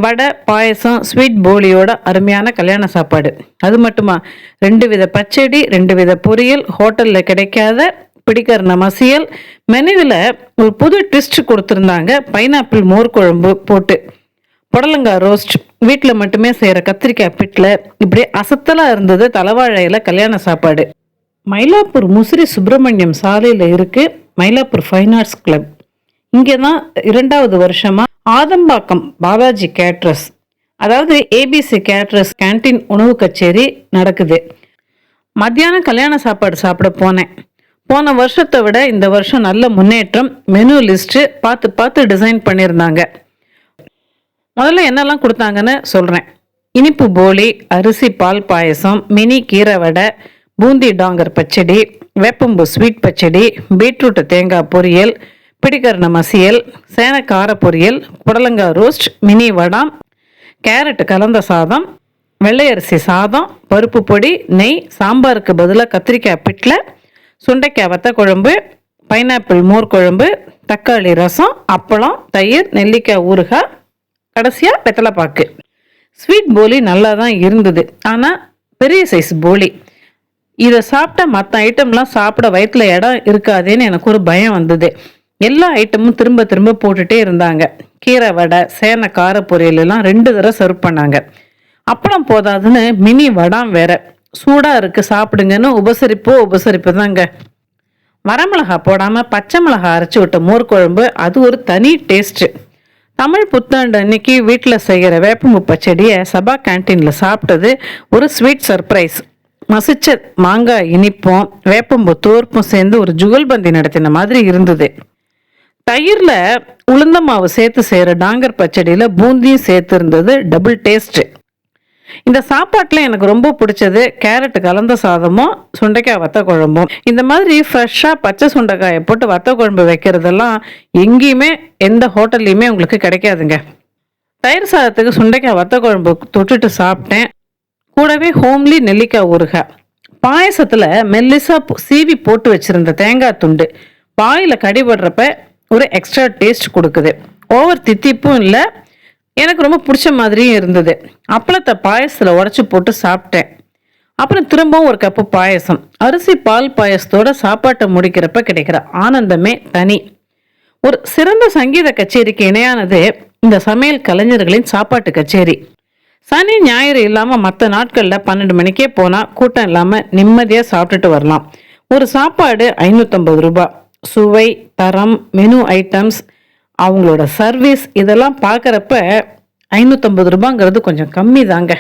வடை, பாயசம், sweet போலியோட அருமையான கல்யாண சாப்பாடு. அது மட்டுமா, 2 வித பச்சடி, 2 வித பொரியல், ஹோட்டலில் கிடைக்காத பிடிக்கரண மசியல், மெனுவில் ஒரு புது ட்விஸ்ட் கொடுத்துருந்தாங்க. பைனாப்பிள் மோர் குழம்பு போட்டு, புடலங்காய் ரோஸ்ட், வீட்டில் மட்டுமே செய்கிற கத்திரிக்காய் பிட்டில், இப்படி அசத்தலாக இருந்தது தலவாழையில் கல்யாண சாப்பாடு. மயிலாப்பூர் முசிறி சுப்பிரமணியம் சாலையில் இருக்குது மயிலாப்பூர் ஃபைன் ஆர்ட்ஸ் கிளப். இங்கே தான் 2வது வருஷமாக ஆதம்பாக்கம் பாலாஜி கேட்ரஸ், அதாவது ஏபிசி கேட்ரஸ் கேன்டீன் உணவு கச்சேரி நடக்குது. மத்தியானம் கல்யாண சாப்பாடு சாப்பிட போனேன். போன வருஷத்தை விட இந்த வருஷம் நல்ல முன்னேற்றம். மெனு லிஸ்ட்டு பார்த்து டிசைன் பண்ணியிருந்தாங்க. முதல்ல என்னெல்லாம் கொடுத்தாங்கன்னு சொல்கிறேன். இனிப்பு போலி, அரிசி பால் பாயசம், மினி கீரை வடை, பூந்தி டாங்கர் பச்சடி, வேப்பம்பூ ஸ்வீட் பச்சடி, பீட்ரூட் தேங்காய் பொரியல், பிடிக்கரண மசியல், சேன கார பொரியல், புடலங்காய் ரோஸ்ட், மினி வடாம், கேரட் கலந்த சாதம், வெள்ளையரிசி சாதம், பருப்பு பொடி, நெய், சாம்பாருக்கு பதிலாக கத்திரிக்காய் பிட்டில், சுண்டைக்காய் வத்த குழம்பு, பைனாப்பிள் மோர் குழம்பு, தக்காளி ரசம், அப்பளம், தயிர், நெல்லிக்காய் ஊறுகாய், கடைசியாக வெத்தலைப்பாக்கு. ஸ்வீட் போலி நல்லா தான் இருந்தது, ஆனால் பெரிய சைஸ் போலி. இதை சாப்பிட்டா மற்ற ஐட்டம்லாம் சாப்பிட வயிற்றுல இடம் இருக்காதேன்னு எனக்கு ஒரு பயம் வந்தது. எல்லா ஐட்டமும் திரும்ப போட்டுகிட்டே இருந்தாங்க. கீரை வடை, சேன கார பொரியல் எல்லாம் 2 தடவை சர்வ் பண்ணாங்க. அப்பளம் போதாதுன்னு மினி வடாம் வேற. சூடாக இருக்குது சாப்பிடுங்கன்னு உபசரிப்பு தாங்க. வரமிளகா போடாமல் பச்சை மிளகா அரைச்சி விட்ட மோர் குழம்பு, அது ஒரு தனி டேஸ்ட்டு. தமிழ் புத்தாண்டு அன்னைக்கு வீட்டில் செய்கிற வேப்பம்பு பச்சடியை சபா கேன்டீனில் சாப்பிட்டது ஒரு ஸ்வீட் சர்ப்ரைஸ். மசிச்ச மாங்காய் இனிப்பும் வேப்பம்பு தோற்பும் சேர்ந்து ஒரு ஜுகல்பந்தி நடத்தின மாதிரி இருந்தது. தயிரில் உளுந்த மாவு சேர்த்து செய்கிற டாங்கர் பச்சடியில் பூந்தியும் சேர்த்து இருந்தது. Double taste. இந்த சாப்பாட்டில் எனக்கு ரொம்ப பிடிச்சது கேரட் கலந்த சாதமும் சுண்டைக்காய் வத்த குழம்பும். இந்த மாதிரி ஃப்ரெஷ்ஷாக பச்சை சுண்டைக்காயை போட்டு வத்த குழம்பு வைக்கிறதெல்லாம் எங்கேயுமே எந்த ஹோட்டல்லையுமே உங்களுக்கு கிடைக்காதுங்க. தயிர் சாதத்துக்கு சுண்டைக்காய் வத்த குழம்பு தொட்டுட்டு சாப்பிட்டேன். கூடவே ஹோம்லி நெல்லிக்காய் ஊறுகாய். பாயசத்தில் மெல்லிசா சீவி போட்டு வச்சுருந்த தேங்காய் துண்டு வாயில் கடிபடுறப்ப ஒரு எக்ஸ்ட்ரா டேஸ்ட் கொடுக்குது. ஓவர் தித்திப்பும் இல்லை, எனக்கு ரொம்ப பிடிச்ச மாதிரியும் இருந்தது. அப்பளத்தை பாயசத்தில் உடச்சி போட்டு சாப்பிட்டேன். அப்புறம் திரும்பவும் ஒரு கப்பு பாயசம். அரிசி பால் பாயசத்தோட சாப்பாட்டை முடிக்கிறப்ப கிடைக்கிற ஆனந்தமே தனி. ஒரு சிறந்த சங்கீத கச்சேரிக்கு இணையானது இந்த சமையல் கலைஞர்களின் சாப்பாட்டு கச்சேரி. சனி ஞாயிறு இல்லாமல் மற்ற நாட்களில் 12 மணிக்கே போனால் கூட்டம் இல்லாமல் நிம்மதியாக சாப்பிட்டுட்டு வரலாம். ஒரு சாப்பாடு 550 ரூபாய். சுவை, தரம், மெனு ஐட்டம்ஸ், அவங்களோட சர்வீஸ் இதெல்லாம் பார்க்குறப்ப 550 ரூபாங்கிறது கொஞ்சம் கம்மி தாங்க.